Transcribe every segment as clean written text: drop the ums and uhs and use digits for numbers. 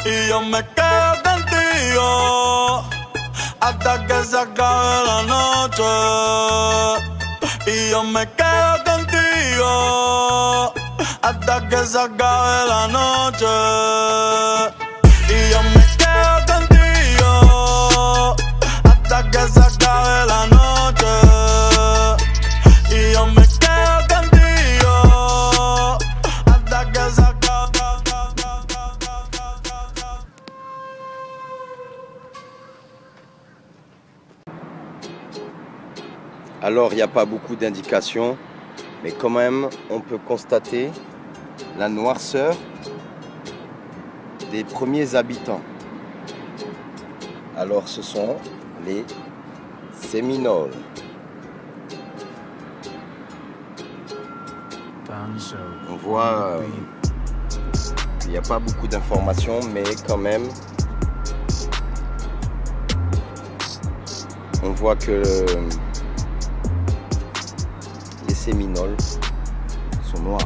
y yo me quedo contigo hasta que se acabe la noche. Y yo me quedo contigo hasta que se acabe la noche. Y yo me quedo contigo hasta que se acabe la noche. Y yo me quedo contigo hasta que se acabe. Alors, il n'y a pas beaucoup d'indications, mais quand même, on peut constater la noirceur des premiers habitants. Alors, ce sont les Séminoles. On voit qu'il n'y a pas beaucoup d'informations, mais quand même, on voit que les Séminoles sont noirs.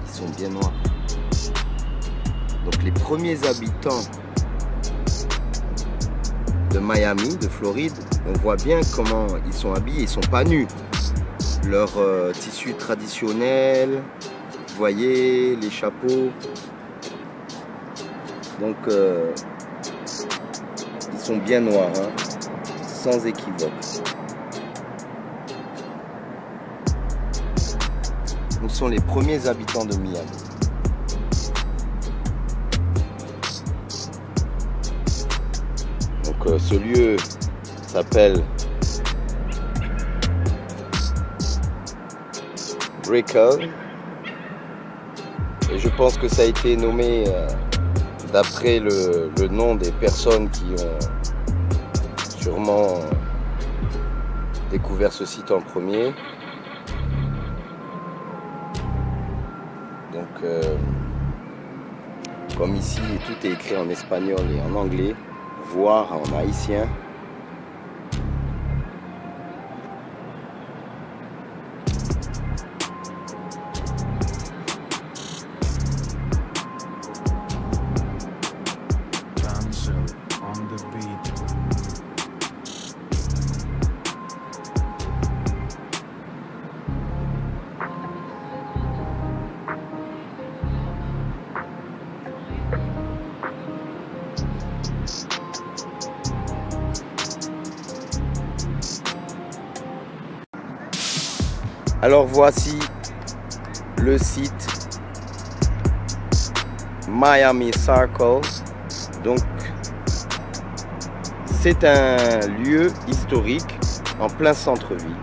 Ils sont bien noirs. Donc les premiers habitants de Miami, de Floride, on voit bien comment ils sont habillés. Ils sont pas nus. Leur tissu traditionnel, vous voyez, les chapeaux. Donc ils sont bien noirs, hein, sans équivoque. Nous sommes les premiers habitants de Miami. Donc ce lieu s'appelle Brickell et je pense que ça a été nommé d'après le nom des personnes qui ont sûrement découvert ce site en premier. Donc comme ici tout est écrit en espagnol et en anglais, voire en haïtien. Alors voici le site Miami Circle. Donc c'est un lieu historique en plein centre-ville,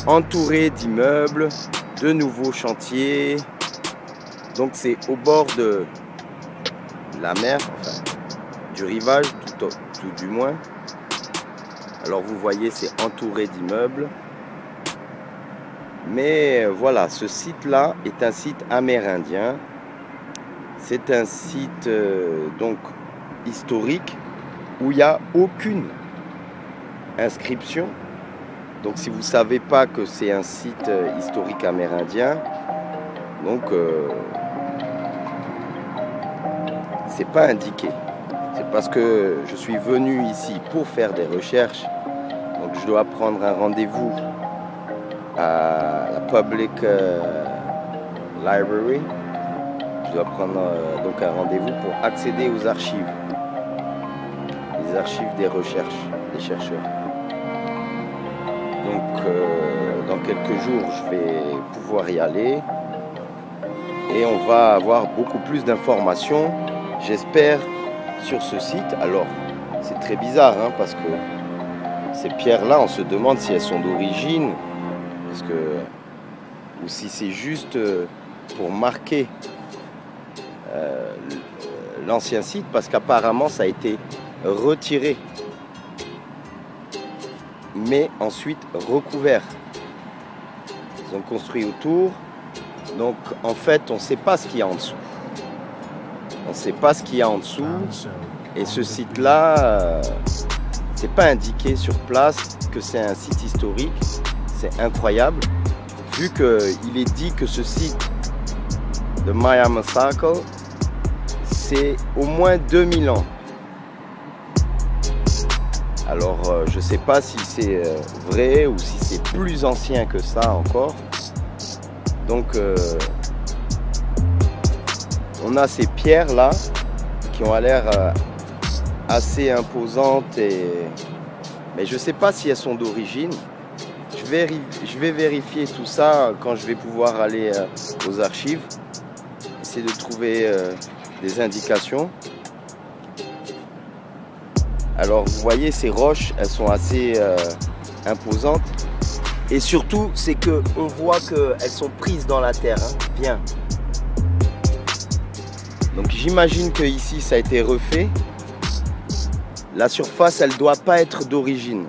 entouré d'immeubles, de nouveaux chantiers. Donc c'est au bord de la mer, enfin du rivage tout du moins. Alors vous voyez, c'est entouré d'immeubles. Mais voilà, ce site-là est un site amérindien. C'est un site donc historique où il n'y a aucune inscription. Donc si vous ne savez pas que c'est un site historique amérindien, donc c'est pas indiqué. C'est parce que je suis venu ici pour faire des recherches. Donc je dois prendre un rendez-vous à la Public Library. Je dois prendre donc un rendez-vous pour accéder aux archives. Les archives des recherches, des chercheurs. Donc dans quelques jours, je vais pouvoir y aller. Et on va avoir beaucoup plus d'informations, j'espère, sur ce site. Alors, c'est très bizarre, hein, parce que ces pierres-là, on se demande si elles sont d'origine. Parce que, ou si c'est juste pour marquer l'ancien site, parce qu'apparemment ça a été retiré, mais ensuite recouvert. Ils ont construit autour, donc en fait on ne sait pas ce qu'il y a en dessous. On ne sait pas ce qu'il y a en dessous, et ce site-là, c'est pas indiqué sur place que c'est un site historique. C'est incroyable, vu qu'il est dit que ce site de Miami Circle, c'est au moins 2000 ans. Alors je ne sais pas si c'est vrai ou si c'est plus ancien que ça encore. Donc on a ces pierres là qui ont l'air assez imposantes, mais je ne sais pas si elles sont d'origine. Je vais vérifier tout ça quand je vais pouvoir aller aux archives, essayer de trouver des indications. Alors vous voyez, ces roches, elles sont assez imposantes, et surtout c'est que on voit qu'elles sont prises dans la terre, hein, bien. Donc j'imagine que ici ça a été refait. La surface, elle ne doit pas être d'origine.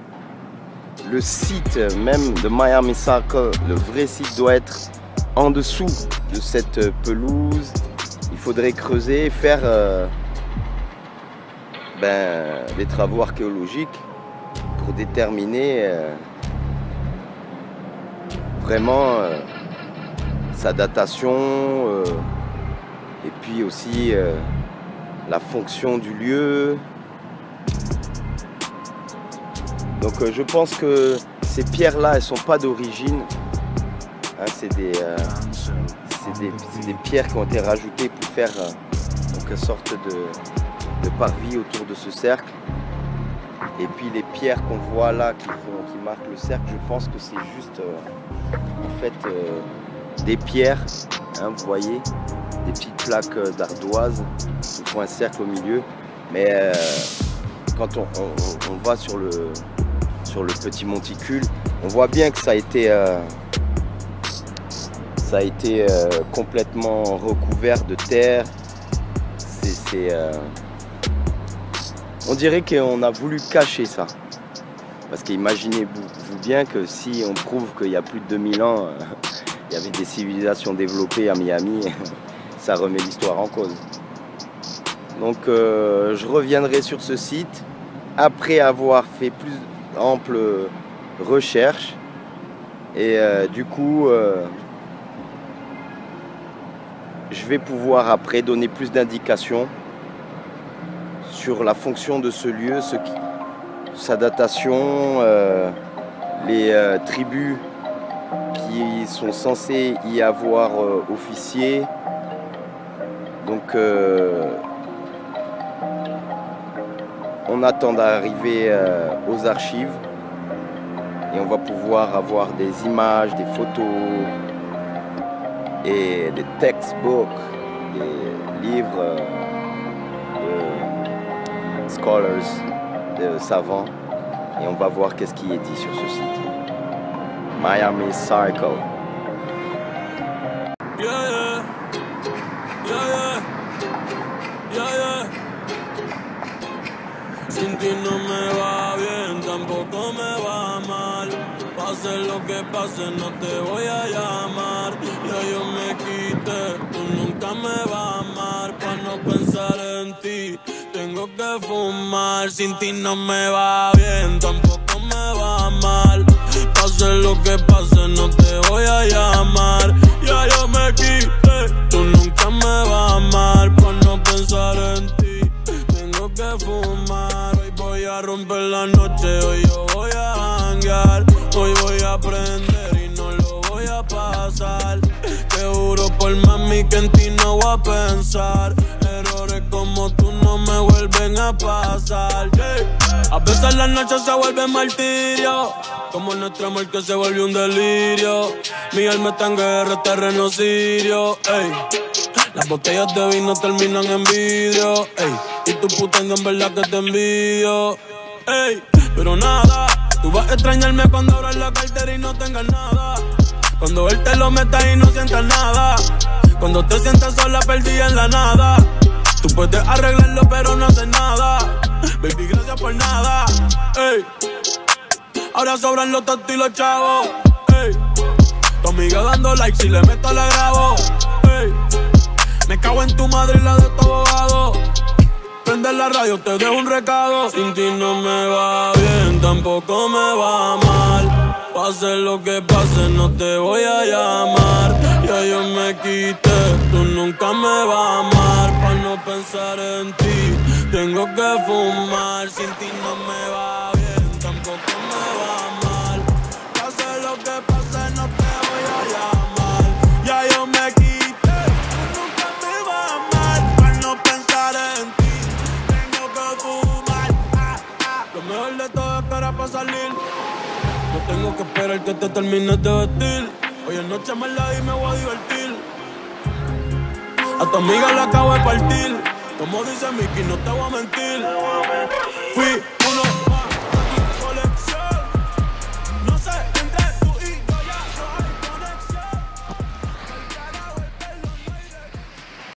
Le site même de Miami Circle, le vrai site, doit être en dessous de cette pelouse. Il faudrait creuser et faire des travaux archéologiques pour déterminer vraiment sa datation et puis aussi la fonction du lieu. Donc je pense que ces pierres-là, elles ne sont pas d'origine. Hein, c'est des pierres qui ont été rajoutées pour faire une sorte de parvis autour de ce cercle. Et puis les pierres qu'on voit là qui marquent le cercle, je pense que c'est juste en fait des pierres, hein, vous voyez, des petites plaques d'ardoise qui font un cercle au milieu. Mais quand on va sur le petit monticule, on voit bien que ça a été complètement recouvert de terre. On dirait qu'on a voulu cacher ça. Parce qu'imaginez-vous bien que si on prouve qu'il y a plus de 2000 ans, il y avait des civilisations développées à Miami, ça remet l'histoire en cause. Donc je reviendrai sur ce site après avoir fait plus ample recherche, et du coup je vais pouvoir après donner plus d'indications sur la fonction de ce lieu, sa datation, les tribus qui sont censées y avoir officié. Donc on attend d'arriver aux archives et on va pouvoir avoir des images, des photos et des textbooks, des livres de scholars, de savants, et on va voir qu'est-ce qui est dit sur ce site. Miami Circle. Sin ti no me va bien, tampoco me va mal. Pase lo que pase, no te voy a llamar. Ya yo me quité, tú nunca me vas a amar. Pa' no pensar en ti, tengo que fumar. Sin ti no me va bien, tampoco me va mal. Pase lo que pase, no te voy a llamar. Ya yo me quité, tú nunca me vas a amar. Pa' no pensar en ti, tengo que fumar. Hoy voy a romper la noche, hoy yo voy a janguear. Hoy voy a aprender y no lo voy a pasar. Te juro por mami que en ti no voy a pensar. Errores como tú no me vuelven a pasar. A veces las noches se vuelven martirio, como nuestro amor que se volvió un delirio. Mi alma está en guerra, terreno sirio, ey. Las botellas de vino terminan en vidrio, ey. Y tu puteando en verdad que te envidio, ey. Pero nada, tú vas a extrañarme cuando abras la cartera y no tengas nada. Cuando él te lo meta y no sientas nada. Cuando te sientas sola, perdida en la nada. Tú puedes arreglarlo pero no haces nada. Baby, gracias por nada, ey. Ahora sobran los tontos y los chavos, ey. Tu amiga dando like, si le meto la grabo, ey. Me cago en tu madre y la de tu abogado. Prende la radio, te dejo un recado. Sin ti no me va bien, tampoco me va mal. Pase lo que pase, no te voy a llamar. Ya yo me quité, tú no nunca me vas a amar pa' no pensar en ti. Tengo que fumar, sin ti no me va bien, tampoco me va mal. Pase lo que pase, no te voy a llamar. Ya yo me quité, nunca me va a amar pa' no pensar en ti. Tengo que fumar, Lo mejor de todo es esperar pa' salir. No tengo que esperar que te termines de vestir. Hoy en noche me la di y me voy a divertir. A tu amiga la acabo de partir. Como dice Mickey, no te voy a mentir. Fui